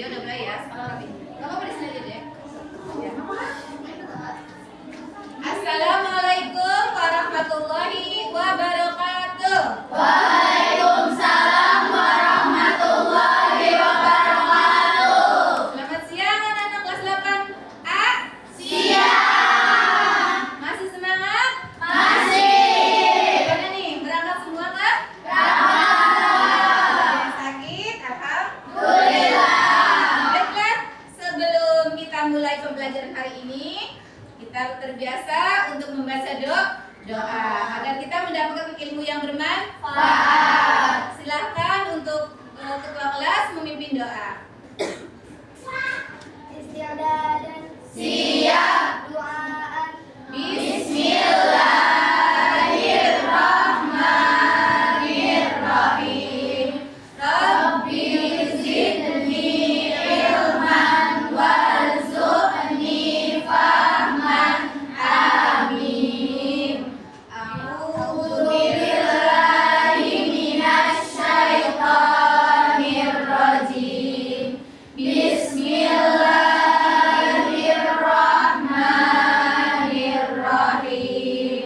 Video udah mulai ya. Kamu di sini aja deh. Ya. Assalamualaikum warahmatullahi wabarakatuh. Waalaikumsalam warahmatullahi wabarakatuh. Selamat siang anak-anak kelas 8A. Siang. Masih semangat? Masih. Gimana nih? Berangkat semua kah? Berangkat. Sakit? Alhamdulillah. Baiklah, sebelum kita mulai pembelajaran hari ini, kita terbiasa untuk membaca doa agar kita mendapatkan ilmu yang bermanfaat. Silahkan untuk ketua kelas memimpin doa. Istiadah dan Siap. doaan. Bismillahirrahmanirrahim. Rabbi zidni ilman warzuqni fahman. Amin. A'udzu billahi minasy syaithanir rajim. Bismillahirrahmanirrahim.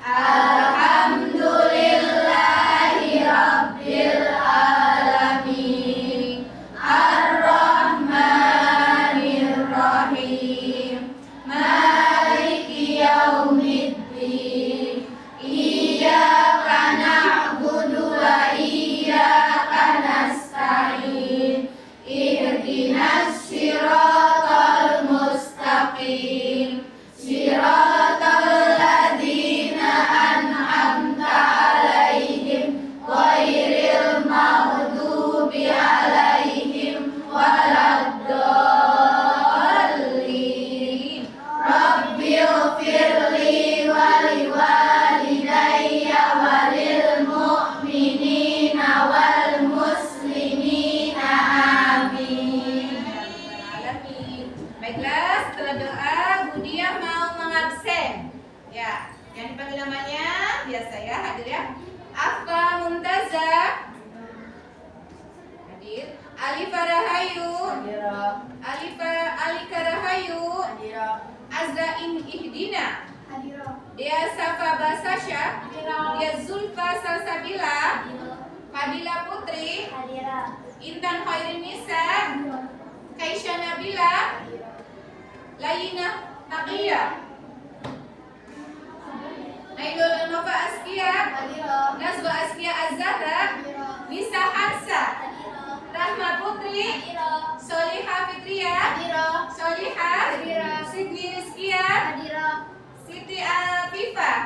Alhamdulillahi rabbil alamin. Ar-Rahmanir-Rahim. Maliki yaumiddin. Iyyaka na'budu wa iyyaka nasta'in. Ihdinas siratal mustaqim. Siratal ladzina an'amta 'alaihim ghairil maghdubi 'alaihim waladdallin. Rabbighfirli wa liwalidayya walil mu'minina wal muslimina. Amin. Alamin. Baiklah, setelah doa, Budiah mau mengabsen. Ya, yang dipanggil namanya biasa ya, hadir ya. Affa Mumtazah. Hadir. Alifa Rahayu. Alika Rahayu. Azrain Ihdina. Dia Safa Basasha. Dia Zulfa Salsabila. Fadila Putri. Intan Khairin Nisa. Kaisha Nabila. Layina Taqiyah. Nailul Nova Askia. Nazwa Askia Az-Zahra. Nisa Hansa. Rahma Putri. Soliha Fitria. Soliha. Sidni Rizkia. Siti Afifah.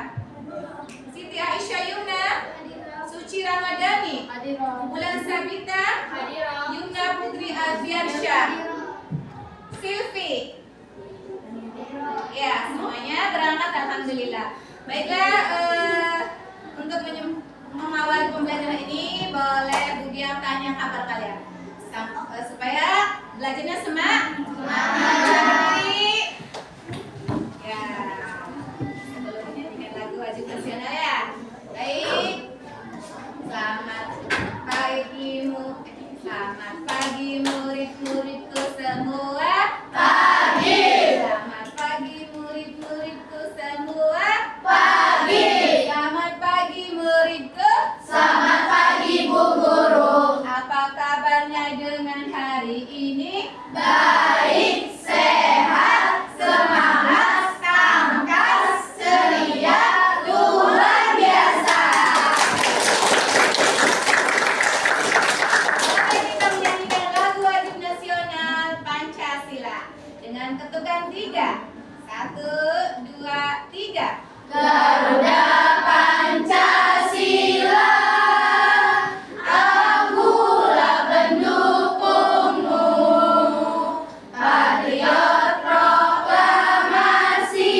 Siti Aisyah Yumna. Suci Ramadhani. Bulan Sabita. Yumna Putri Alfiansyah. Silvi. Ya, semuanya berangkat alhamdulillah. Baiklah, untuk mengawali pembelajaran ini boleh Budiah tanya kabar kalian supaya belajarnya semangat. Berdiri. Ya, sebelum menyanyikan lagu wajib nasional ya. Baik. Selamat pagi murid-muridku semua. Pagi. Selamat pagi murid-muridku semua. Pagi. Selamat pagi muridku. Selamat pagi Bu Guru. Apa kabarnya dengan hari ini? Baik, sehat, semangat, tangkas, ceria, luar biasa. Mari kita menyanyikan lagu wajib nasional Pancasila dengan ketukan 3. 1, 2, 3. Garuda Pancasila, akulah pendukungmu. Patriot proklamasi,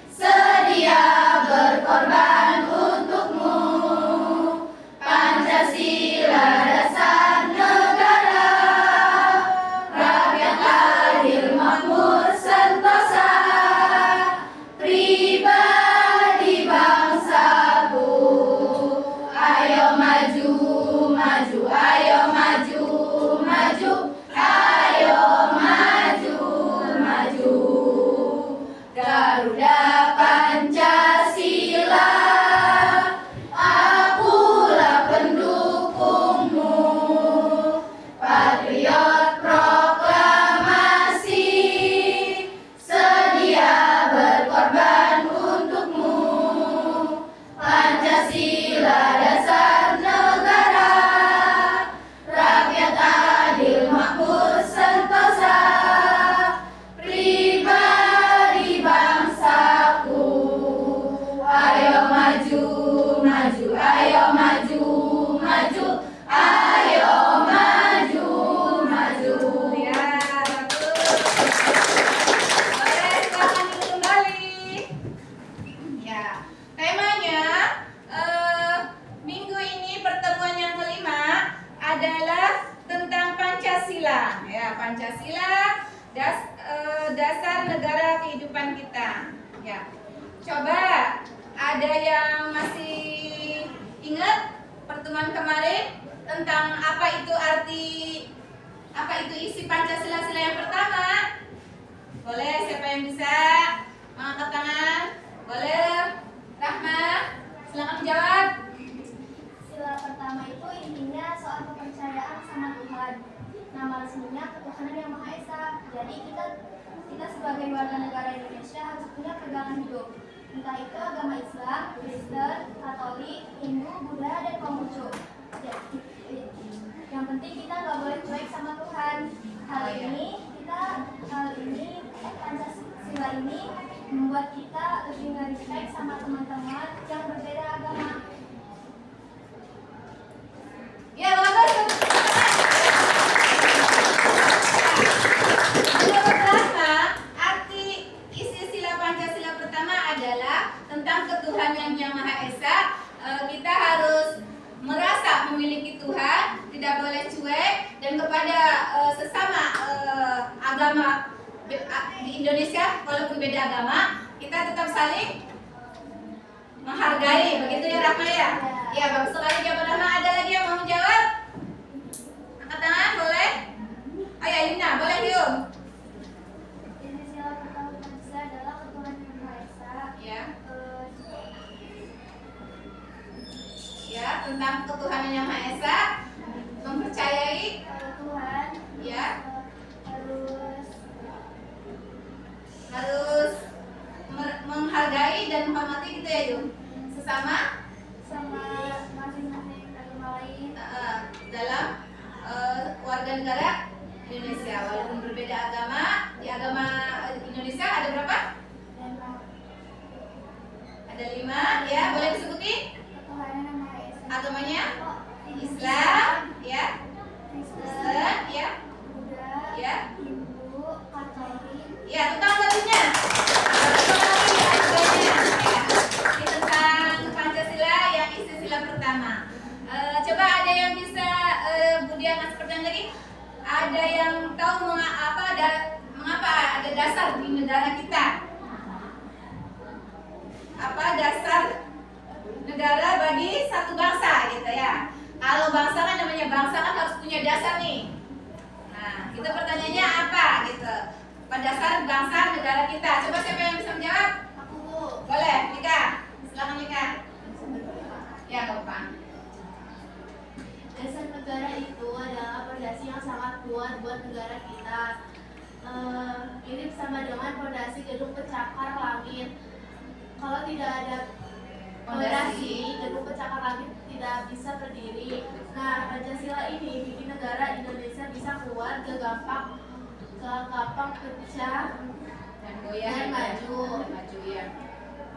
sedia berkorban untukmu. Pancasila dasar negara, rakyat adil makmur sejahtera. Pancasila. Ya, Pancasila dasar negara kehidupan kita. Ya. Coba ada yang masih ingat pertemuan kemarin tentang apa itu isi Pancasila sila yang pertama? Boleh, siapa yang bisa mengangkat tangan? Boleh, Rahma, silakan menjawab. Sila pertama itu intinya soal kepercayaan sama Tuhan. Nama resminya Ketuhanan Yang Maha Esa. Jadi kita sebagai warga negara Indonesia harus punya pegangan hidup. Entah itu agama Islam, Kristen, Katolik, Hindu, Buddha, dan Konghucu. Yang penting kita nggak boleh cuek sama Tuhan. Hal ini Pancasila ini membuat kita lebih nge-respect sama teman-teman yang berbeda agama. Ya, bagus. Menurut Rahma, arti isi sila Pancasila pertama adalah tentang ketuhanan yang Maha Esa. Kita harus merasa memiliki Tuhan, tidak boleh cuek, dan kepada sesama agama di Indonesia, walaupun beda agama, kita tetap saling menghargai. Begitu ya Rahma ya? Ya, bagus sekali jawaban Rahma. Ada lagi yang mau menjawab? Angkat tangan, boleh? Ayo Lina, boleh yuk. Ini sila pertama Pancasila adalah Ketuhanan Yang Maha Esa. Ya. Ya, tentang ketuhanan yang Maha Esa, mempercayai Tuhan ya harus harus menghargai dan menghormati gitu ya Yuk. Sesama sama masing-masing agama lain. dalam warga negara Indonesia, walaupun berbeda agama. Di agama Indonesia ada berapa? Dan Ada 5 ya, boleh disebutin Ketuhanan Yang Maha Esa. agamanya? Islam ya, Kristen ya, Buddha, ya, Hindu, Katolik. ya, tentang satunya. Ini tentang Pancasila yang isi sila pertama. Coba ada yang bisa Budi ngasih pertanyaan lagi? Ada yang tahu mengapa ada dasar di negara kita? Apa dasar negara bagi satu bangsa gitu ya? Kalau bangsa kan namanya bangsa kan harus punya dasar nih. Nah, itu pertanyaannya apa gitu? Apa dasar bangsa negara kita? Coba siapa yang bisa menjawab? Aku Boleh, Mika. Silakan Mika. Ya, gampang. Dasar negara itu adalah fondasi yang sangat kuat buat negara kita. Mirip sama dengan fondasi gedung pencakar langit. Kalau tidak ada fondasi, gedung pencakar langit tidak bisa berdiri. Nah, Pancasila ini bikin negara Indonesia bisa kuat, gak gampang pecah Dan goyah dan maju. ya.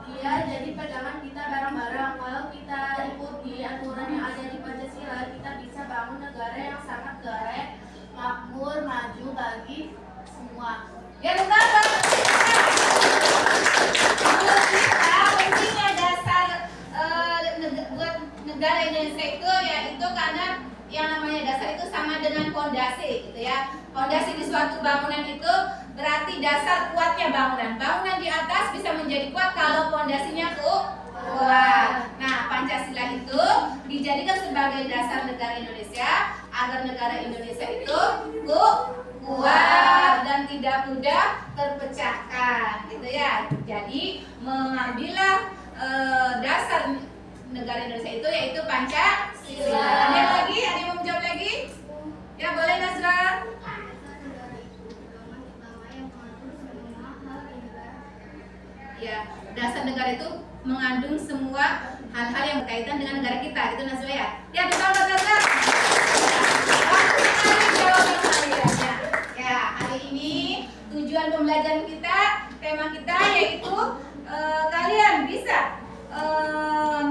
Iya, jadi pegangan kita bareng-bareng. Kalau kita ikuti aturan yang ada di Pancasila, kita bisa bangun negara yang sangat keren, makmur, maju bagi semua. Ya, benar. Menurut kita pentingnya dasar buat negara Indonesia itu yaitu karena yang namanya dasar itu sama dengan fondasi gitu ya. Fondasi di suatu bangunan itu berarti dasar kuatnya bangunan. Bangunan di atas bisa menjadi kuat kalau fondasinya kuat. Nah, Pancasila itu dijadikan sebagai dasar negara Indonesia agar negara Indonesia itu kuat dan tidak mudah terpecahkan gitu ya. Jadi mengambillah dasar negara Indonesia itu yaitu Pancasila. Ada yang lagi? Ada yang mau menjawab lagi? Ya, boleh Nazra. Ya, dasar negara itu mengandung semua hal-hal yang berkaitan dengan negara kita, gitu Nazwa ya. Ya, betul Nazwa. Jawaban kalian. Ya, hari ini tujuan pembelajaran kita, tema kita yaitu kalian bisa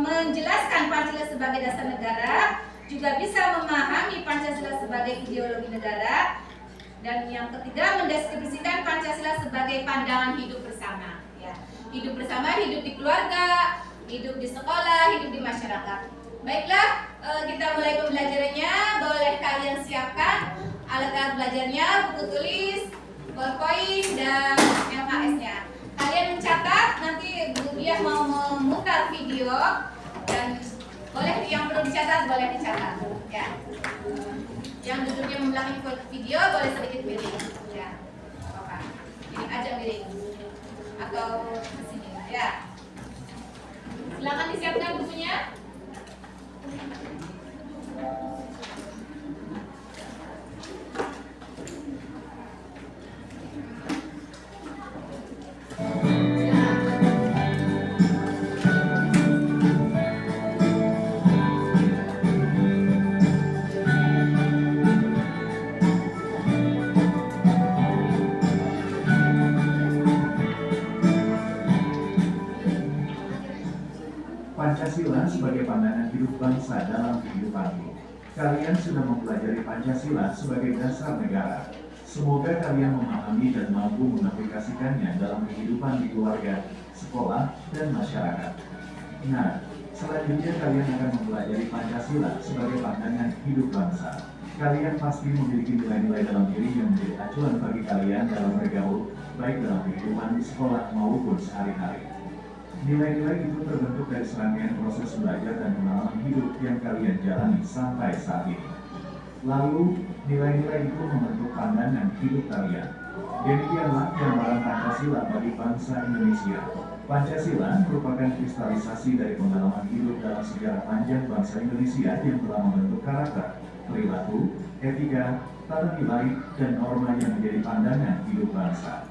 menjelaskan Pancasila sebagai dasar negara, juga bisa memahami Pancasila sebagai ideologi negara, dan yang ketiga mendeskripsikan Pancasila sebagai pandangan hidup bersama. Ya, hidup bersama, hidup di keluarga, hidup di sekolah, hidup di masyarakat. Baiklah, kita mulai pembelajarannya. Boleh kalian siapkan alat-alat belajarnya, buku tulis, ballpoint, dan LKS-nya. Kalian mencatat, nanti Bu Diah mau memutar video dan boleh yang perlu dicatat, boleh dicatat. Ya. Yang duduknya membelakangi video boleh sedikit miring. Ya. Apa? Ini aja miring. Atau ke sini. Ya. Silakan disiapkan bukunya. Pancasila sebagai pandangan hidup bangsa dalam kehidupanmu. Kalian sudah mempelajari Pancasila sebagai dasar negara. Semoga kalian memahami dan mampu mengaplikasikannya dalam kehidupan di keluarga, sekolah, dan masyarakat. Nah, selanjutnya kalian akan mempelajari Pancasila sebagai pandangan hidup bangsa. Kalian pasti memiliki nilai-nilai dalam diri yang menjadi acuan bagi kalian dalam bergaul, baik dalam kehidupan di sekolah maupun sehari-hari. Nilai-nilai itu terbentuk dari serangkaian proses belajar dan pengalaman hidup yang kalian jalani sampai saat ini. Lalu, nilai-nilai itu membentuk pandangan hidup kalian. Demikianlah gambaran Pancasila bagi bangsa Indonesia. Pancasila merupakan kristalisasi dari pengalaman hidup dalam sejarah panjang bangsa Indonesia yang telah membentuk karakter, perilaku, etika, tata nilai, dan norma yang menjadi pandangan hidup bangsa.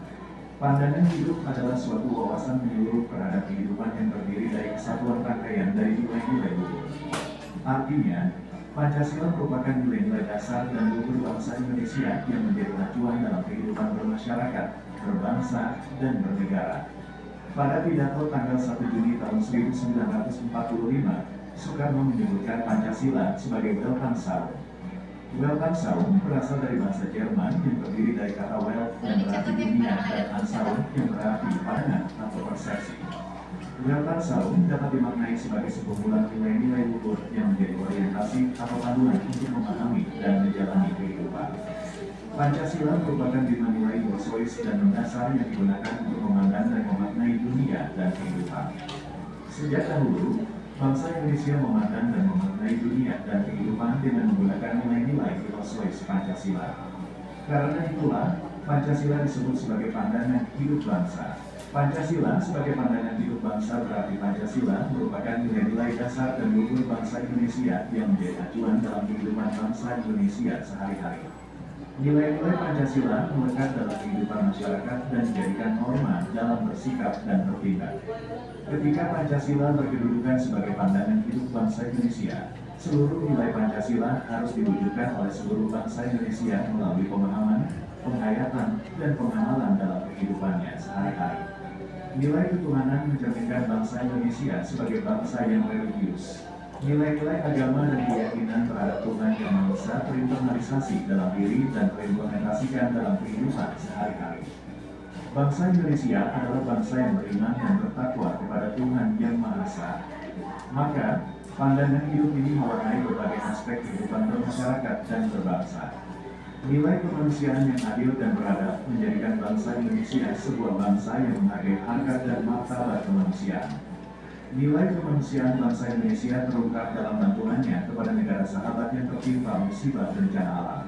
Pandangan hidup adalah suatu wawasan menyeluruh terhadap kehidupan yang terdiri dari kesatuan rangkaian dari nilai-nilai luhur. Artinya, Pancasila merupakan nilai-nilai dasar dan luhur bangsa Indonesia yang menjadi acuan dalam kehidupan bermasyarakat, berbangsa, dan bernegara. Pada pidato tanggal 1 Juni tahun 1945, Soekarno menyebutkan Pancasila sebagai Weltanschauung. Weltanschauung berasal dari bahasa Jerman yang terdiri dari kata Welt yang berarti dunia dan Anschauung yang berarti pandangan atau persepsi. Weltanschauung dapat dimaknai sebagai sekumpulan nilai-nilai luhur yang menjadi orientasi atau panduan untuk memahami dan menjalani kehidupan. Pancasila merupakan 5 nilai Yorsois dan mendasar yang digunakan untuk memandang dan memaknai dunia dan kehidupan. Sejak dahulu, bangsa Indonesia memandang dan memaknai dunia dan kehidupan dengan menggunakan nilai-nilai Yorsois Pancasila. Karena itulah, Pancasila disebut sebagai pandangan hidup bangsa. Pancasila sebagai pandangan hidup bangsa berarti Pancasila merupakan nilai-nilai dasar dan luhur bangsa Indonesia yang menjadi acuan dalam kehidupan bangsa Indonesia sehari-hari. Nilai-nilai Pancasila melekat dalam kehidupan masyarakat dan dijadikan norma dalam bersikap dan bertindak. Ketika Pancasila berkedudukan sebagai pandangan hidup bangsa Indonesia, seluruh nilai Pancasila harus diwujudkan oleh seluruh bangsa Indonesia melalui pemahaman, penghayatan, dan pengamalan dalam kehidupannya sehari-hari. Nilai ketuhanan mencerminkan bangsa Indonesia sebagai bangsa yang religius. Nilai-nilai agama dan keyakinan terhadap Tuhan Yang Maha Esa terinternalisasi dalam diri dan terimplementasikan dalam kehidupan sehari-hari. Bangsa Indonesia adalah bangsa yang beriman dan bertakwa kepada Tuhan Yang Maha Esa. Maka, pandangan hidup ini mewarnai berbagai aspek kehidupan bermasyarakat dan berbangsa. Nilai kemanusiaan yang adil dan beradab menjadikan bangsa Indonesia sebuah bangsa yang menghargai harkat dan martabat kemanusiaan. Nilai kemanusiaan bangsa Indonesia terungkap dalam bantuannya kepada negara sahabat yang tertimpa musibah bencana alam.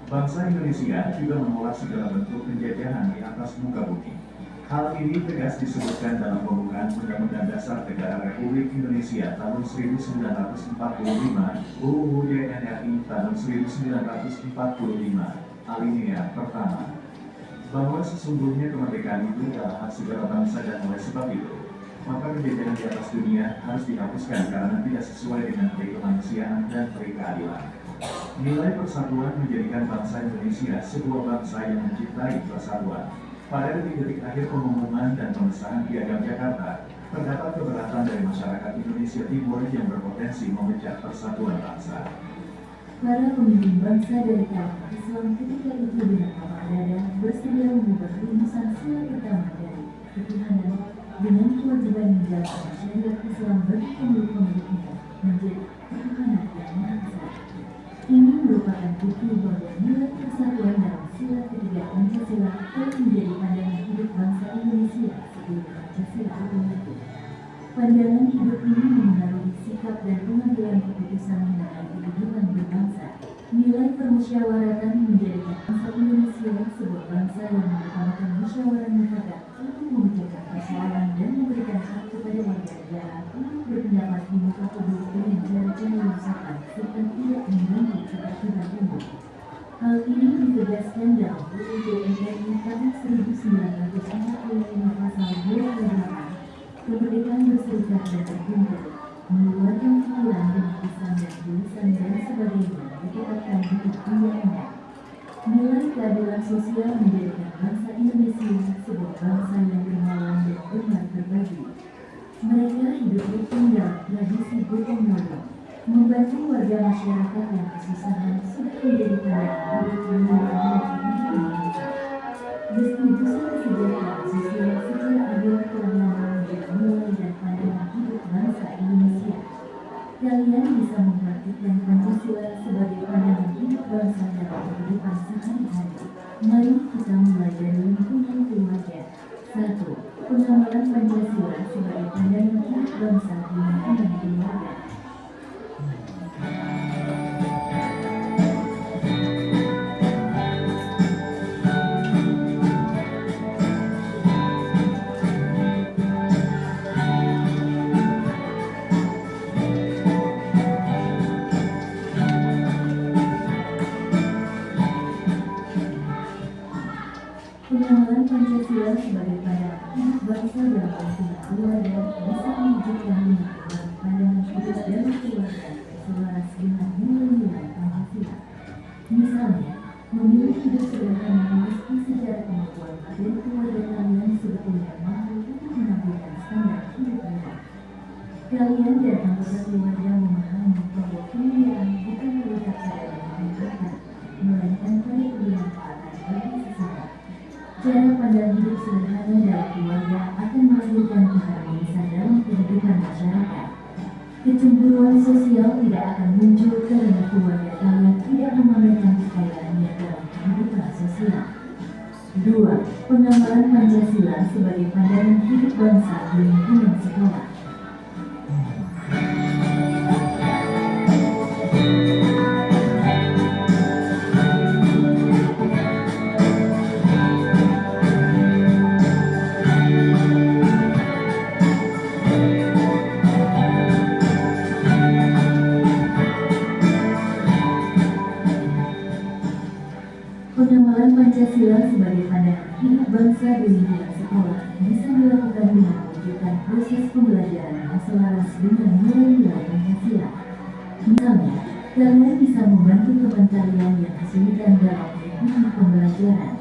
Bangsa Indonesia juga menolak segala bentuk penjajahan di atas muka bumi. Hal ini tegas disebutkan dalam pembukaan Undang-Undang Dasar Negara Republik Indonesia tahun 1945, UUD NRI tahun 1945, alinea pertama, bahwa sesungguhnya kemerdekaan itu adalah hak segala bangsa dan oleh sebab itu, maka penjajahan di atas dunia harus dihapuskan karena tidak sesuai dengan peri kemanusiaan dan peri keadilan. Nilai persatuan menjadikan bangsa Indonesia sebuah bangsa yang mencintai persatuan. Pada detik-detik akhir pengumuman dan pengesahan Piagam Jakarta, terdapat keberatan dari masyarakat Indonesia Timur yang berpotensi memecah persatuan bangsa. Para pemimpin bangsa dari kalangan Islam ketika itu dengan lapang dada bersedia mengubah rumusan sila pertama dari ketuhanan dengan kewajiban menjalankan syariat Islam bagi pemeluk-pemeluknya menjadi ketuhanan yang Maha Esa. Ini merupakan bukti bahwa nilai kemusyawaratan menjadikan bangsa Indonesia sebuah bangsa yang mengutamakan musyawarah mufakat untuk memecahkan persoalan dan memberikan hak kepada warga negara untuk berpendapat di muka publik dengan cara-cara yang sopan serta tidak mengganggu ketertiban umum. Hal ini ditegaskan dalam UUD RI tahun 1945 pasal 28, kemerdekaan berserikat dan berkumpul, mengeluarkan pikiran dan pesan dan tulisan dan sebagainya ditetapkan di undang-undang. Nilai keadilan sosial menjadikan bangsa Indonesia sebuah bangsa yang dermawan dan gemar berbagi. Mereka hidup rukun dalam tradisi gotong royong, membantu warga masyarakat yang kesusahan sudah menjadi tanda hidup yang mewakili hidup Indonesia. Distribusi kesejahteraan sosial secara adil telah lama menjadi nilai dan pandangan hidup bangsa Indonesia. Kalian bisa mempraktikkan Pancasila sebagai pandangan hidup bangsa dalam kehidupan sehari-hari. Mari kita mulai dari lingkungan keluarga. 1. Pengamalan Pancasila sebagai pandangan hidup bangsa di lingkungan keluarga. Pengamalan Pancasila sebagai pandangan hidup bangsa dalam lingkungan keluarga bisa mewujudkan 5 pandangan hidup dalam keluarga selaras dengan nilai-nilai Pancasila. Misalnya, memilih hidup sederhana meski secara kemampuan materi keluarga kalian sebetulnya mampu untuk menampilkan standar hidup mewah. Kalian dan anggota keluarga memahami bahwa kemuliaan bukan terletak pada yang harta, melainkan pada kebermanfaatan bagi sesama. Cara pandang hidup sederhana dalam keluarga akan melahirkan keharmonisan dalam kehidupan masyarakat. Kecemburuan sosial tidak akan muncul karena keluarga kalian tidak memamerkan kekayaannya dalam kehidupan sosial. 2. Pengamalan Pancasila sebagai pandangan hidup bangsa di lingkungan sekolah. Pengamalan Pancasila sebagai pandangan hidup bangsa di lingkungan sekolah bisa dilakukan dengan mewujudkan proses pembelajaran yang selaras dengan nilai-nilai Pancasila. Misalnya, kalian bisa membantu teman kalian yang kesulitan dalam mengikuti pembelajaran.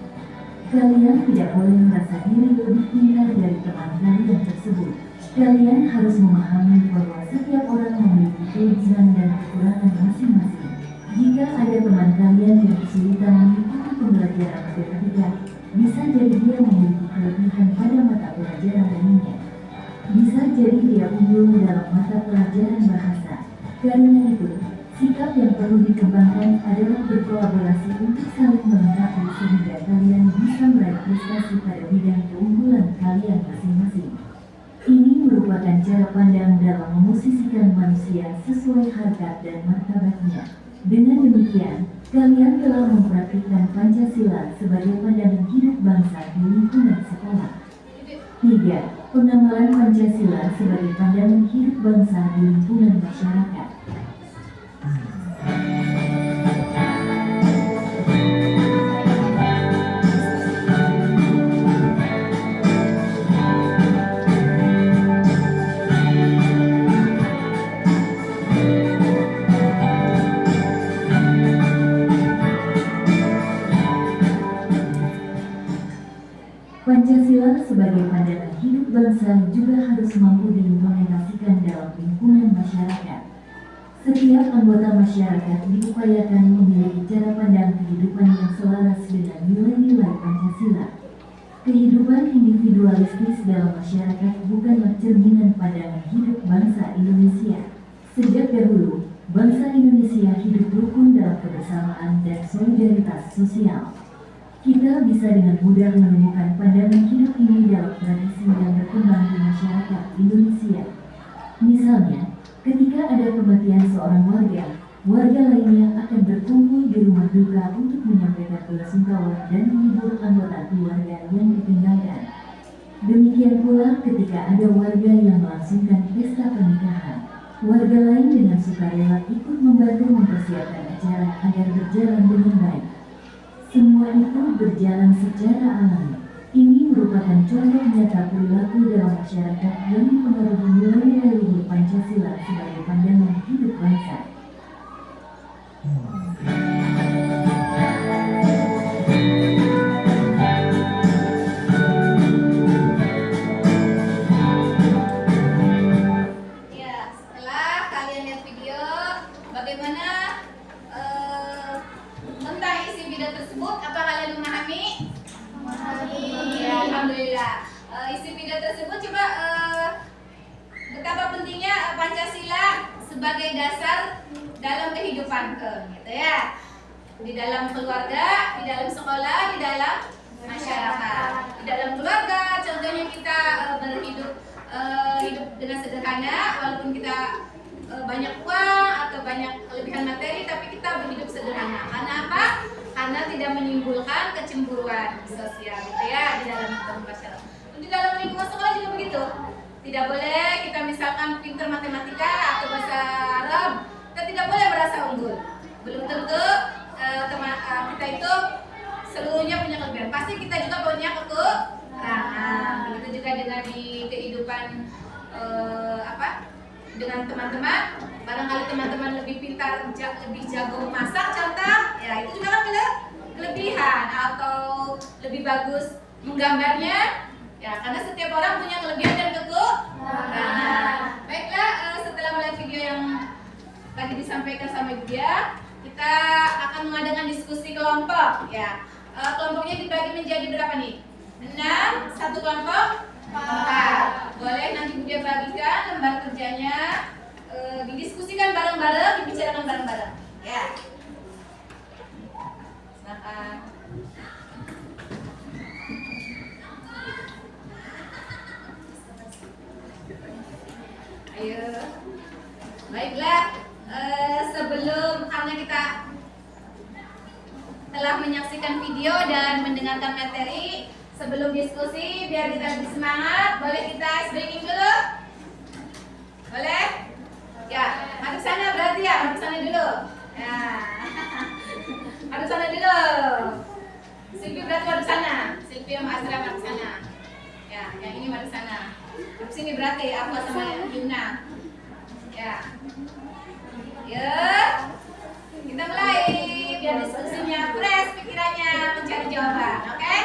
Kalian tidak boleh merasa diri lebih pintar dari teman kalian tersebut. Kalian harus memahami bahwa setiap orang memiliki kelebihan dan kekurangan masing-masing. Jika ada teman kalian yang kesulitan mengikuti pembelajaran matematika, bisa jadi dia memiliki kelebihan pada mata pelajaran lainnya. Bisa jadi dia unggul dalam mata pelajaran bahasa. Karena itu, sikap yang perlu dikembangkan adalah berkolaborasi untuk saling melengkapi sehingga kalian bisa meraih prestasi pada bidang keunggulan kalian masing-masing. Ini merupakan cara pandang dalam memusisikan manusia sesuai harkat dan martabatnya. Dengan demikian, kalian telah mempraktikkan Pancasila sebagai pandangan hidup bangsa di lingkungan sekolah. 3. Pengamalan Pancasila sebagai pandangan hidup bangsa di lingkungan masyarakat. Pancasila sebagai pandangan hidup bangsa juga harus mampu diimplementasikan dalam lingkungan masyarakat. Setiap anggota masyarakat diupayakan memiliki cara pandang kehidupan yang selaras dengan nilai-nilai Pancasila. Kehidupan individualistis dalam masyarakat bukanlah cerminan pandangan hidup bangsa Indonesia. Sejak dahulu, bangsa Indonesia hidup rukun dalam kebersamaan dan solidaritas sosial. Kita bisa dengan mudah menemukan pandangan hidup ini dalam tradisi yang berkembang di masyarakat Indonesia. Misalnya, ketika ada kematian seorang warga lainnya akan berkumpul di rumah duka untuk menyampaikan belasungkawa dan menghibur anggota keluarga yang ditinggalkan. Demikian pula ketika ada warga yang melangsungkan pesta pernikahan, warga lain dengan sukarela ikut membantu mempersiapkan acara agar berjalan dengan baik. Semua itu berjalan secara alami. Ini merupakan contoh nyata perilaku dalam masyarakat yang mempengaruhi nilai-nilai luhur Pancasila sebagai pandangan hidup bangsa. Ya, setelah kalian lihat video, bagaimana tentang isi video tersebut? Apa kalian memahami? Ya, alhamdulillah. Isi video tersebut coba betapa pentingnya Pancasila sebagai dasar dalam kehidupan gitu ya. Di dalam keluarga, di dalam sekolah, di dalam masyarakat. Di dalam keluarga, contohnya kita berhidup hidup dengan sederhana, walaupun kita banyak uang atau banyak kelebihan materi, tapi kita berhidup sederhana. Karena apa? Karena tidak menimbulkan kecemburuan sosial gitu ya di dalam lingkungan masyarakat. Di dalam lingkungan sekolah juga begitu. Tidak boleh kita misalkan pintar matematika atau bahasa Arab, kita tidak boleh merasa unggul. Belum tentu kita itu seluruhnya punya kelebihan. Pasti kita juga punya kekurangan. Begitu juga dengan di kehidupan dengan teman-teman. Barangkali teman-teman lebih pintar, lebih jago masak contoh, ya itu juga kan kelebihan, atau lebih bagus menggambarnya. Ya, karena setiap orang punya kelebihan dan kekurangan. Baiklah, setelah melihat video yang tadi disampaikan sama dia, kita akan mengadakan diskusi kelompok. Ya, kelompoknya dibagi menjadi berapa nih? 6, satu kelompok 4. Boleh nanti dia bagikan lembar kerjanya, didiskusikan bareng-bareng, dibicarakan bareng-bareng. Ya. Silakan. Ayo. Baiklah, sebelum karena kita telah menyaksikan video dan mendengarkan materi, sebelum diskusi biar kita lebih semangat, boleh kita ice breaking dulu? Boleh? Ya, madep sana berarti ya, madep sana dulu. Ya. Madep sana dulu. Silvi berarti madep sana. Silvi sama Asra madep sana. Ya, yang ini madep sana. Madep sini berarti aku sama Yuna. Ya. Ya. Kita mulai biar diskusinya fresh pikirannya mencari jawaban, oke?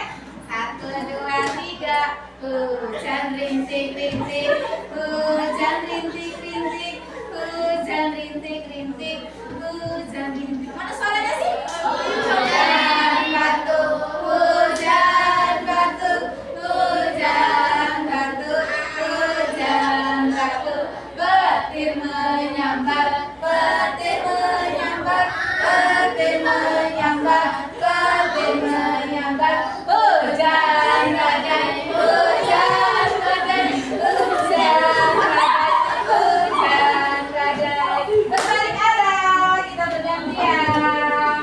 1, 2, 3. Hujan rintik rintik, hujan rintik rintik, hujan rintik rintik, hujan rintik. Mana suaranya sih? Hujan batu, hujan batu, hujan batu, hujan batu. Petir menyambar, petir menyambar, petir menyambar, petir menyambar. Hujan badai, hujan badai, hujan badai, hujan badai. Berbalik arah, kita bergantian.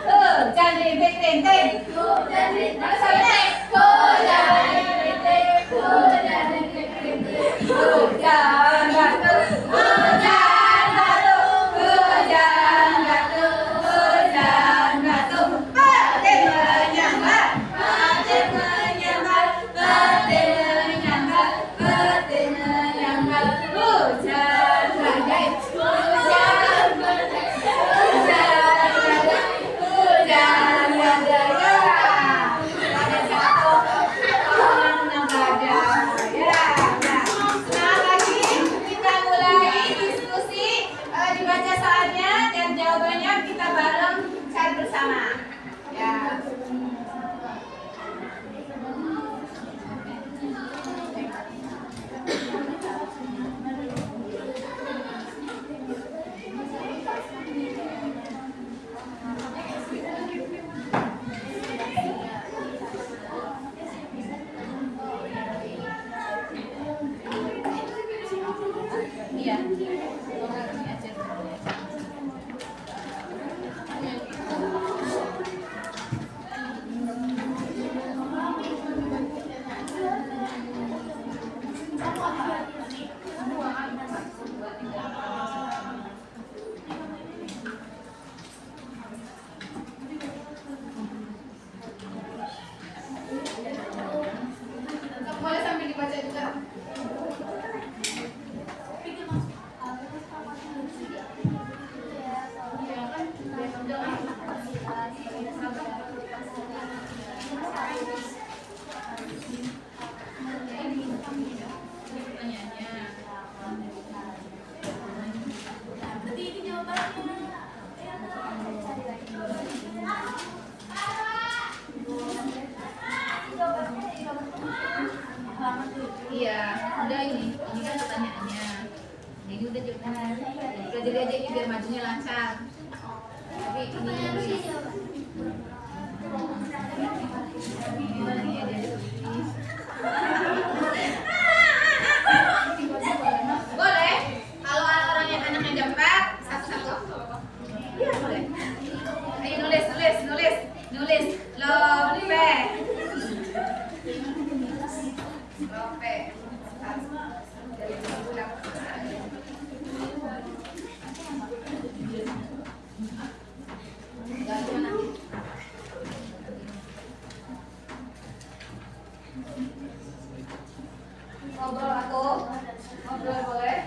Hujan rintik rintik, hujan rintik. Mana suaranya? Hujan rintik, hujan rintik rintik, hujan batu, hujan batu, hujan batu, hujan batu. Petir menyambar, petir menyambar, petir menyambar, petir menyambar. Hujan badai, hujan badai, hujan badai, hujan badai. udah jangan. Pelajari aja ini biar majunya lancar. Tapi ini boleh. Kalau orangnya anaknya ada 4, satu-satu. Iya boleh. Ayo nulis. Lope. Ngobrol aku. Ngobrol boleh?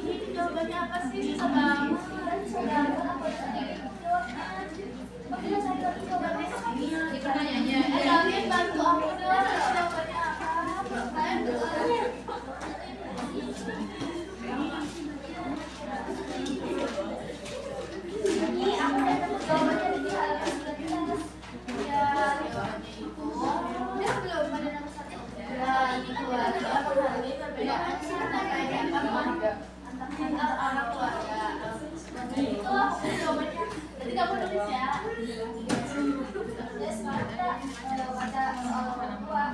Ini jawabannya apa sih? Susah banget. Ini pertanyaannya. Kalian bantu aku dong. Jawabannya apa? Kalian Ini aku udah nemu jawabannya di halaman 19. ya jawabannya itu. Udah belum pada nomor 1? Ya, ini keluarga mengalami perbedaan kayak apa? Antar anak keluarga. Itu aku punya jawabannya. Nanti kamu nulis ya. Ya sekarang kita baca soal orang tua.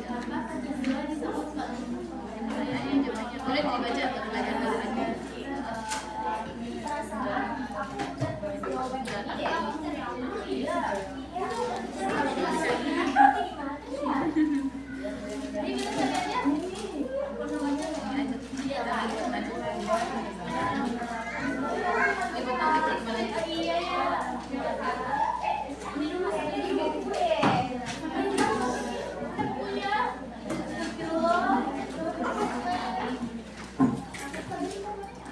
Karena Pancasila disebut sebagai Boleh dibaca atau pelajaran. Perasaan aku udah jawabannya ini deh. Iya. Ini bisa lihatnya. Iya ya. Ini dulu saya di buku gue. Punya.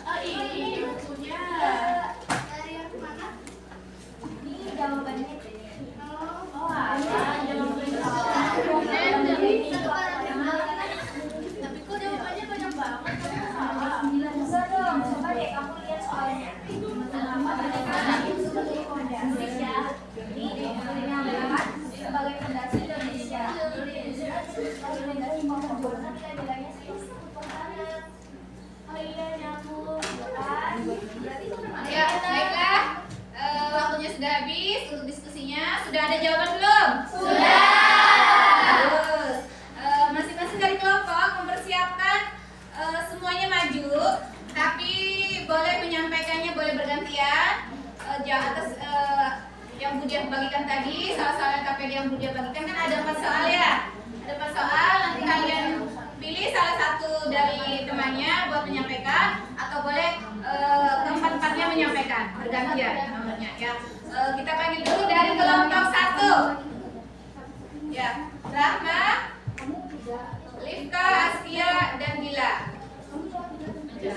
Oh ini punya. Dari yang mana? Ini jawabannya. Oh ada jawabannya. Tapi kok jawabannya banyak banget? Salah. Enggak dong, coba deh kamu lihat soalnya. Sebagai fondasi ya. Ini menyatakan sebagai fondasi Indonesia. Sebagai fondasi pembangunan nilai-nilainya seperti pertahanan. Oh iya nyambung. Kan? Berarti itu kan Ya, baiklah. Waktunya sudah habis untuk diskusinya. Sudah ada jawaban belum? Sudah. Bagus. Masing-masing dari kelompok mempersiapkan semuanya maju, tapi boleh menyampaikannya boleh bergantian. Atas yang Budia bagikan tadi, soal-soal KPD yang Budia bagikan kan ada 4 soal ya. Ada 4 soal, nanti kalian pilih salah satu dari temannya buat menyampaikan, atau boleh keempat-empatnya menyampaikan bergantian nomornya ya. Kita panggil dulu dari kelompok 1. Ya, Rahma, Lifka, Askia, dan Gila. Ya.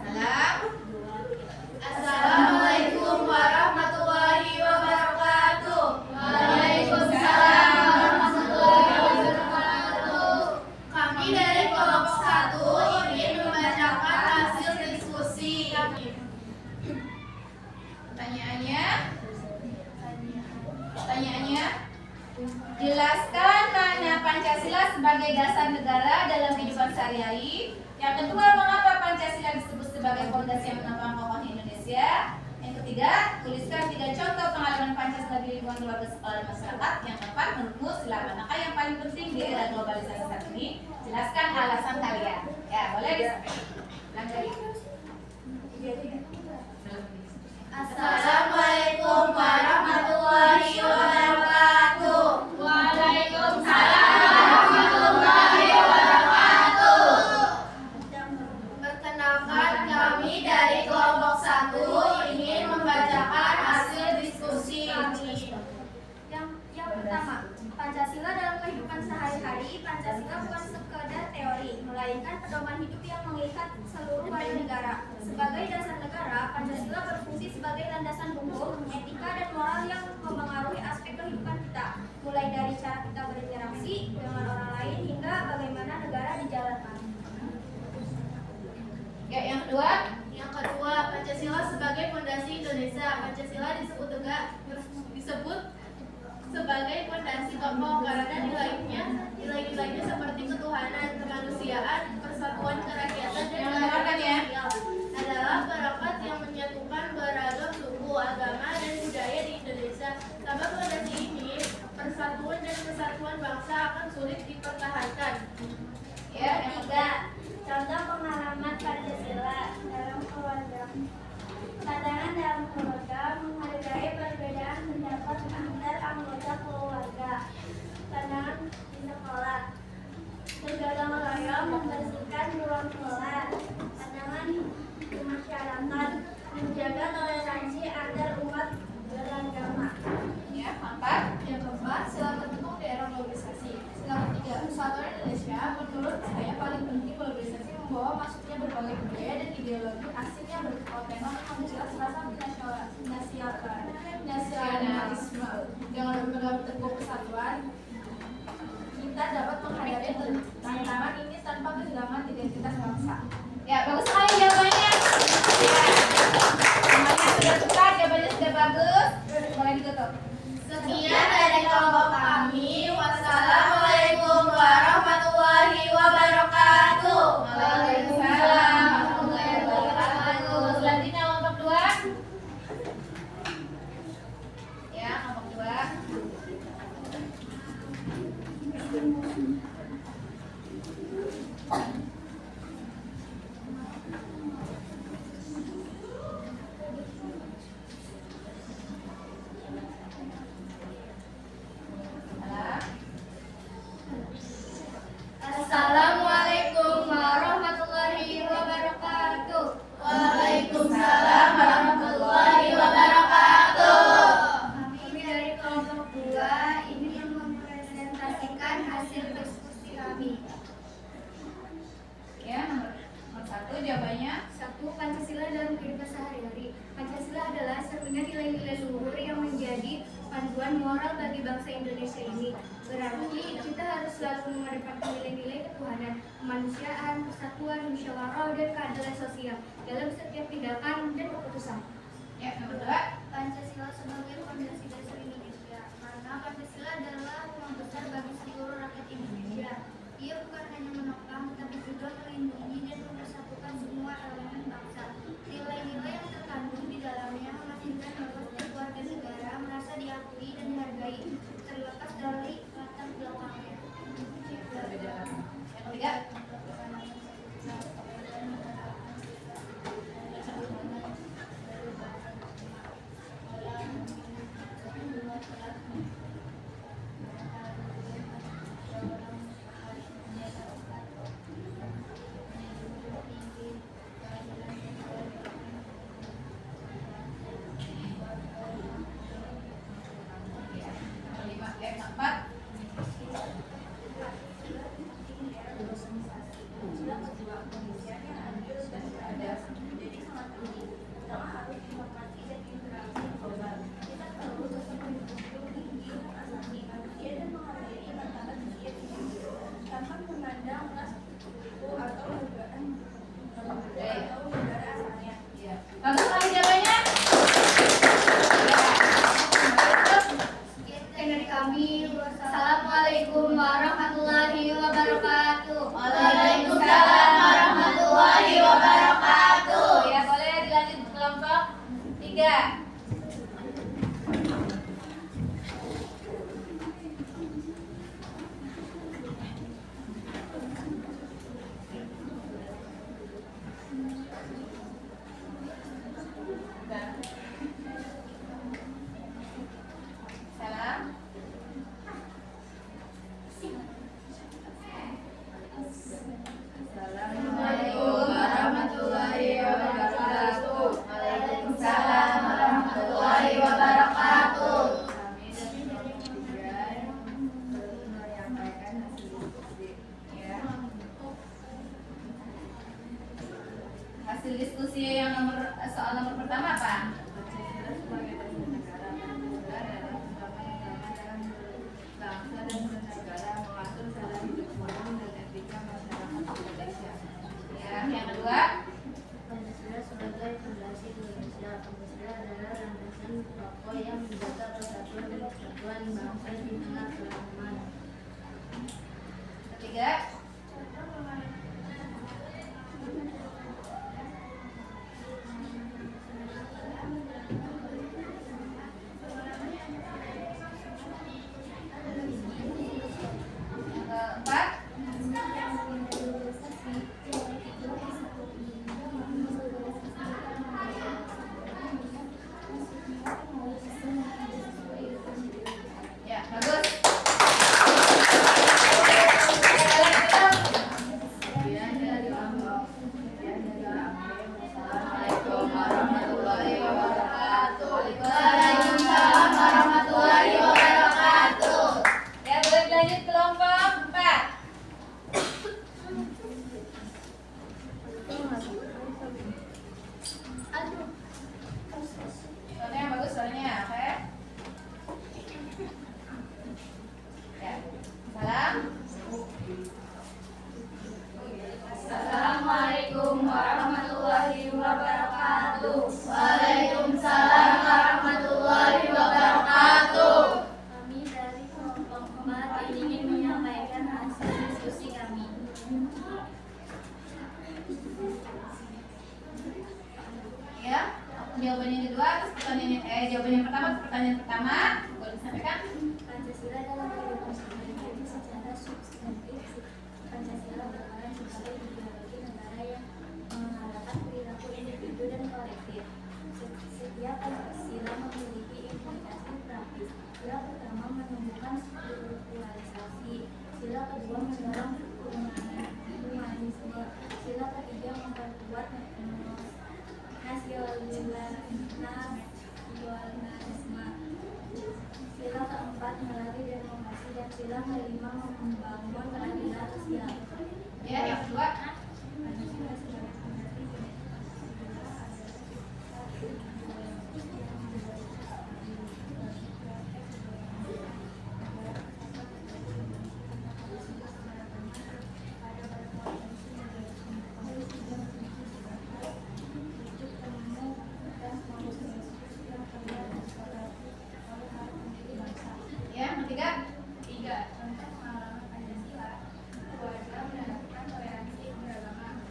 Salam. Assalamualaikum warahmatullahi wabarakatuh. Waalaikumsalam warahmatullahi wabarakatuh. Kami dari kelompok 1 ingin membacakan hasil diskusi. Pertanyaannya, jelaskan makna Pancasila sebagai dasar negara dalam kehidupan sehari-hari. Yang kedua, mengapa Pancasila disebut sebagai fondasi yang menopang kokoh Indonesia. Yang ketiga, tuliskan 3 contoh pengalaman Pancasila di lingkungan keluarga, sekolah, dan masyarakat. Yang keempat, menurutmu sila manakah yang paling penting di era globalisasi saat ini? Jelaskan alasan kalian. Ya, boleh disampaikan. Assalamualaikum warahmatullahi wabarakatuh. Waalaikumsalam warahmatullahi wabarakatuh. Perkenalkan, kami dari kelompok 1 ingin membacakan hasil diskusi. Yang pertama, Pancasila dalam kehidupan sehari-hari. Pancasila bukan sekedar teori, melainkan pedoman hidup yang mengikat seluruh warga negara. Sebagai dasar negara, Pancasila berfungsi sebagai landasan hukum, etika, dan moral yang memengaruhi aspek kehidupan kita, mulai dari cara kita berinteraksi dengan orang lain hingga bagaimana negara dijalankan. Ya, yang kedua, Yang kedua, Pancasila sebagai fondasi persatuan bangsa akan sulit dipertahankan. Ya, yang ketiga. Contoh pengalaman Pancasila dalam keluarga. Pandangan dalam keluarga menghargai perbedaan pendapat antar anggota keluarga. Pandangan di sekolah. Bergotong royong membersihkan ruang kelas. Pandangan di masyarakat. Menjaga toleransi antar umat beragama. Ya, keempat. Yang keempat, sila terbentuk di era globalisasi. Sila ketiga, persatuan Indonesia. Menurut saya paling penting globalisasi membawa masuknya berbagai budaya dan ideologi asing yang berpotensi menjelas rasa nasionalisme. Dengan berpegang teguh persatuan, kita dapat menghadapi tantangan ini tanpa kehilangan identitas bangsa. Ya, bagus sekali jawabannya. Ya. Semuanya sudah tepat, jawabannya sudah bagus. Boleh ditutup. Sekian dari kelompok kami. Wassalamualaikum warahmatullahi wabarakatuh. Waalaikumsalam warahmatullahi wabarakatuh. Selanjutnya kelompok 2. Ya, kelompok 2. Assalamualaikum warahmatullahi wabarakatuh. Waalaikumsalam warahmatullahi wabarakatuh. Kami dari kelompok 2 ingin mempresentasikan hasil diskusi kami. Ya, nomor 1 jawabannya. 1. Pancasila dalam kehidupan sehari-hari. Pancasila adalah serunya nilai-nilai luhur yang menjadi panduan moral bagi bangsa Indonesia ini. Berarti kita harus selalu mengedepankan nilai-nilai ketuhanan, kemanusiaan, persatuan, musyawarah, dan keadilan sosial dalam setiap tindakan dan keputusan. Ya, nomor 2. Pancasila sebagai fondasi dasar Indonesia. Karena Pancasila adalah rumah besar bagi seluruh rakyat Indonesia. Ia bukan hanya menopang, tapi juga melindungi dan mempersatukan semua elemen bangsa. Nilai-nilai yang terkandung di dalamnya memastikan bahwa setiap warga negara merasa diakui dan dihargai, terlepas dari latar belakangnya. Yang ketiga. Yang keempat. Bagus sekali jawabannya. Sekian dari kami. Assalamualaikum warahmatullahi wabarakatuh. Waalaikumsalam warahmatullahi wabarakatuh. Ya, boleh dilanjut ke kelompok 3. Salam. Assalamualaikum warahmatullahi wabarakatuh. Waalaikumsalam warahmatullahi wabarakatuh. Kami dari kelompok 3 menyampaikan hasil diskusi. Ya. Hasil diskusi yang soal nomor pertama apa? Pancasila sebagai dasar negara. Pancasila adalah utama dalam bangsa dan bernegara, mengatur cara hidup moral dan etika masyarakat Indonesia. Ya, yang kedua. Pancasila sebagai fondasi Indonesia. Pancasila adalah landasan pokok yang menjaga persatuan dan kesatuan bangsa di tengah keragaman. Ketiga. Ya, jawaban yang kedua atas jawaban yang pertama atas pertanyaan pertama boleh disampaikan. Pancasila dalam kehidupan sehari-hari secara substantif. Pancasila berperan sebagai ideologi negara yang mengarahkan perilaku individu dan kolektif. Setiap Pancasila memiliki implikasi praktis. Sila pertama menumbuhkan spiritualisasi. Sila kedua mendorong humanisme. Sila ketiga memperkuat nasionalisme. Sila keempat melalui demokrasi dan sila kelima membangun keadilan sosial. Ya, yang kedua. Pancasila sebagai pengganti Ya, yang ketiga. Contoh pengalaman Pancasila, keluarga mendapatkan toleransi beragama,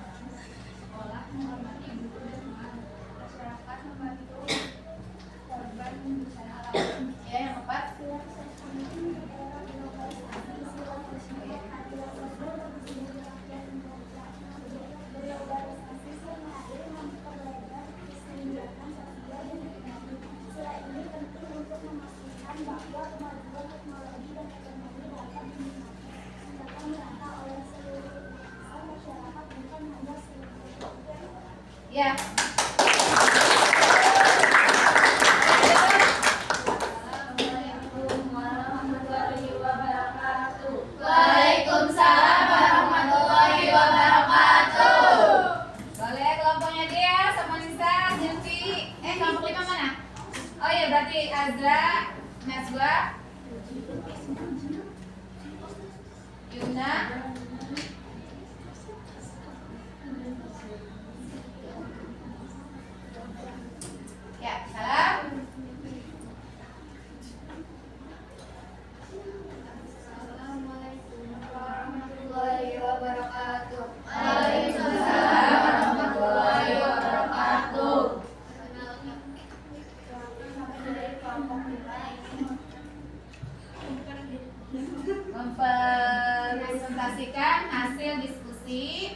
sekolah menghormati guru dan teman, masyarakat membantu korban bencana alam. Ya, yang keempat. Bahwa kemajuan teknologi dan ekonomi dapat dimanfaatkan merata oleh seluruh masyarakat, bukan hanya seluruh. Ya. Assalamualaikum warahmatullahi wabarakatuh. Waalaikumsalam warahmatullahi wabarakatuh. Boleh kelompoknya dia sama Nisa, Jenti. Kelompok 5 mana? Oh ya, berarti Azra, Najwa, Yuna, ya, salam. Assalamualaikum warahmatullahi wabarakatuh. Waalaikumsalam warahmatullahi wabarakatuh. Mempresentasikan hasil diskusi,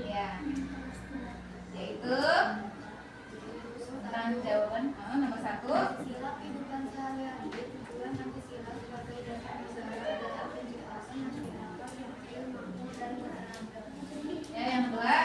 ya, yaitu tentang jawaban nomor 1. Sila kehidupan sehari-hari, tujuan Pancasila sebagai dasar negara adalah penciptaan masyarakat yang adil, makmur, dan beradab. Ya, yang kedua.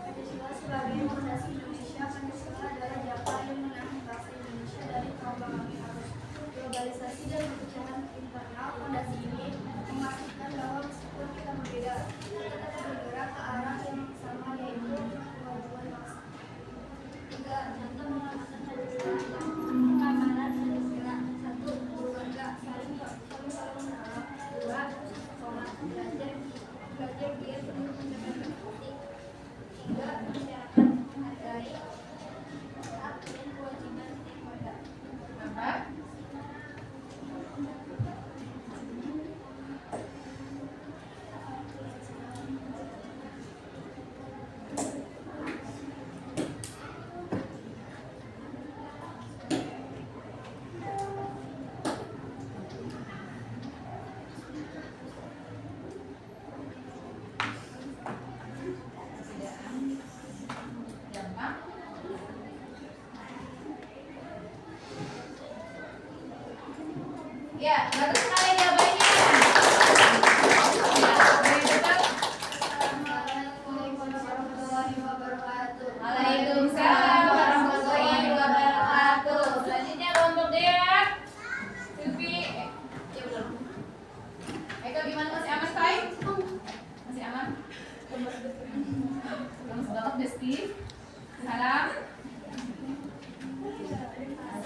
Pancasila sebagai fondasi Indonesia. Pancasila adalah japa yang menahan bangsa Indonesia dari terombang arus globalisasi dan perpecahan internal. Fondasi ini memastikan bahwa meskipun kita berbeda, kita tetap bergerak ke arah yang sama, yaitu kemajuan bangsa. 3. Contoh pengamatan Pancasila. Pengamalan Pancasila. 1. Keluarga saling mengenal. 2. Belajar giat untuk mencapai prestasi. 3. Masyarakat menghargai hak dan kewajiban setiap warga. 4. Gampang. Ya, bagus sekali jawabannya. Ya, dari betul. Assalamualaikum warahmatullahi wabarakatuh. Waalaikumsalam warahmatullahi wabarakatuh. Selanjutnya kelompok dia. Silvi. Ya belum. Eko gimana, masih aman, Fai? Masih aman? Lemes banget, Besti. Salam.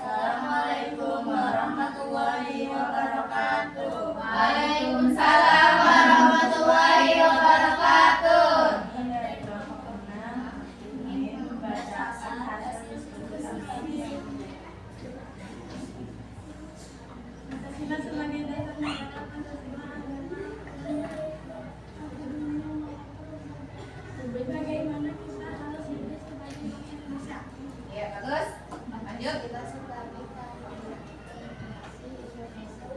Assalamualaikum warahmatullahi wabarakatuh. Pancasila sebagai dasar negara Pancasila bagaimana kita harus hidup sebagai bangsa Indonesia. Ya, bagus. Lanjut. Kita sebagai demokrasi Indonesia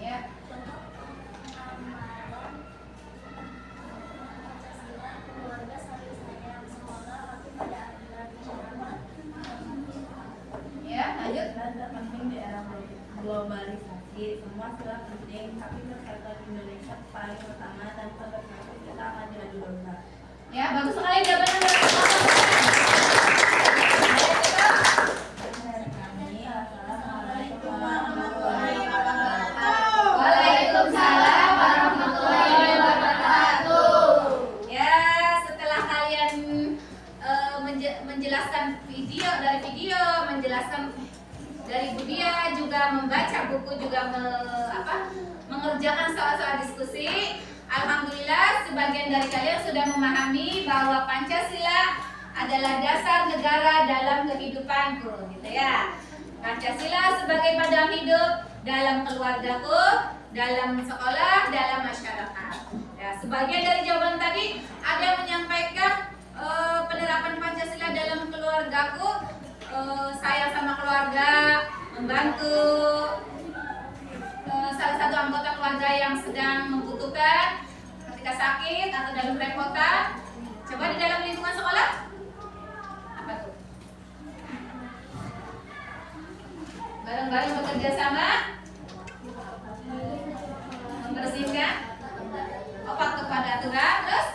Ya. keluarga saling sayang, sekolah waktu pada aturan masyarakat. Ya, lanjut. Sila terpenting di era globalisasi. Semua sila penting, tapi persatuan Indonesia paling utama dan bersatu kita akan jadi bangsa. Ya, bagus sekali jawabannya. Kami, assalamualaikum warahmatullahi wabarakatuh. Waalaikumsalam warahmatullahi wabarakatuh. Ya, setelah kalian menjelaskan dari video, menjelaskan dari Budia, juga membaca buku, juga mengerjakan soal-soal diskusi. Alhamdulillah, sebagian dari kalian sudah memahami bahwa Pancasila adalah dasar negara dalam kehidupanku, gitu ya. Pancasila sebagai pandangan hidup dalam keluargaku, dalam sekolah, dalam masyarakat. Ya, sebagian dari jawaban tadi ada yang menyampaikan penerapan Pancasila dalam keluargaku, sayang sama keluarga, membantu salah satu anggota keluarga yang sedang membutuhkan ketika sakit atau dalam kerepotan. Coba di dalam lingkungan sekolah apa tuh? Bareng-bareng bekerja sama, membersihkan, patuh pada aturan, terus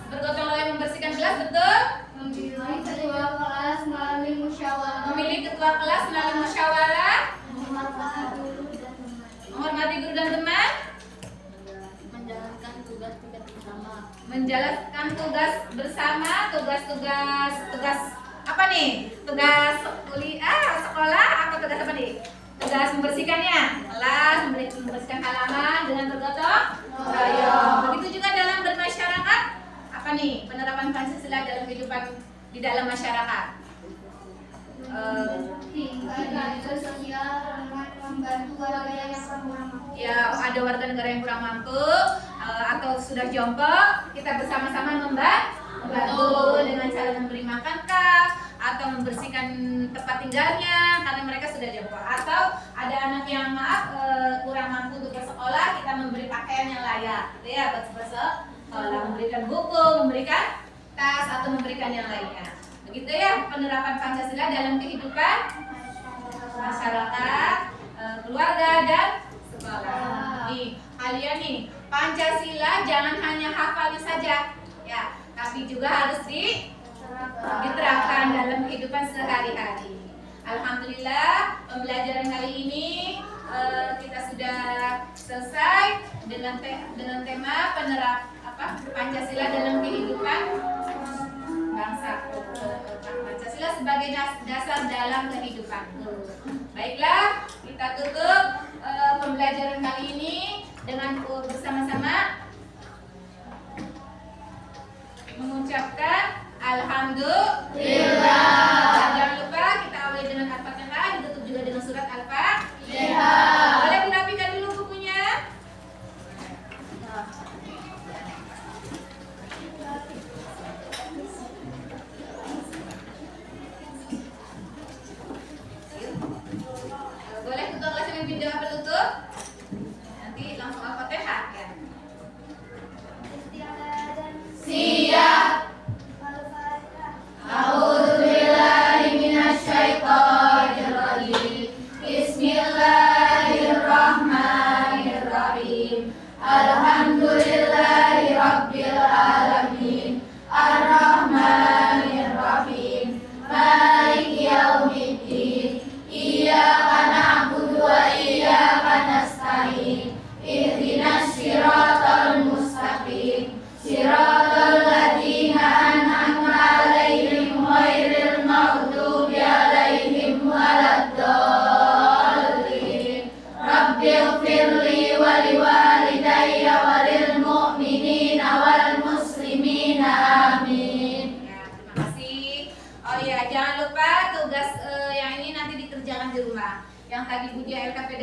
bergotong royong membersihkan kelas, betul? Memilih ketua kelas melalui musyawarah, Memilih ketua kelas melalui musyawarah, menghormati guru dan teman, menghormati guru dan teman, menjalankan tugas-tugas bersama. menjalankan tugas bersama, tugas apa nih? Tugas kuliah, sekolah, atau tugas apa nih? Tugas membersihkannya, kelas, membersihkan halaman dengan bergotong royong. Begitu juga dalam bermasyarakat, apa nih? Penerapan Pancasila dalam kehidupan di dalam masyarakat. Tingkat sosial, membantu warga yang kurang mampu. Ya, ada warga negara yang kurang mampu atau sudah jompo, kita bersama-sama membantu dengan cara memberi makan atau membersihkan tempat tinggalnya karena mereka sudah jompo, atau ada anak yang kurang mampu untuk bersekolah, kita memberi pakaian yang layak, gitu ya, buat bersekolah, memberikan buku, memberikan tas atau memberikan yang lainnya. Begitu ya penerapan Pancasila dalam kehidupan masyarakat, keluarga dan sekolah. Nih, kalian nih, Pancasila jangan hanya hafalnya saja, ya, tapi juga harus diterapkan dalam kehidupan sehari-hari. Alhamdulillah, pembelajaran kali ini kita sudah selesai dengan tema Pancasila dalam kehidupan bangsa. Pancasila sebagai dasar dalam kehidupan. Baiklah, kita tutup pembelajaran kali ini dengan bersama-sama mengucapkan Alhamdulillah. Jangan lupa kita awali dengan Al-Fatihah, ditutup juga dengan surat Al-Fatihah. Boleh dirapikan dulu bukunya. Boleh ketua kelas yang video penutup. Nanti langsung Al-Fatihah ya. Istiadat. Siap. Al-Fatihah. A'udzu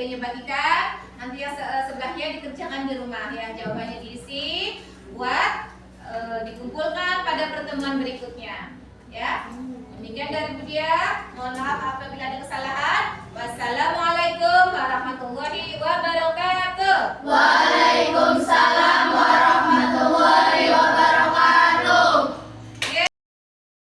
videonya bagikan. Nanti yang sebelahnya dikerjakan di rumah ya. Jawabannya diisi buat dikumpulkan pada pertemuan berikutnya. Ya. Demikian dari Budia. Mohon maaf apabila ada kesalahan. Wassalamualaikum warahmatullahi wabarakatuh.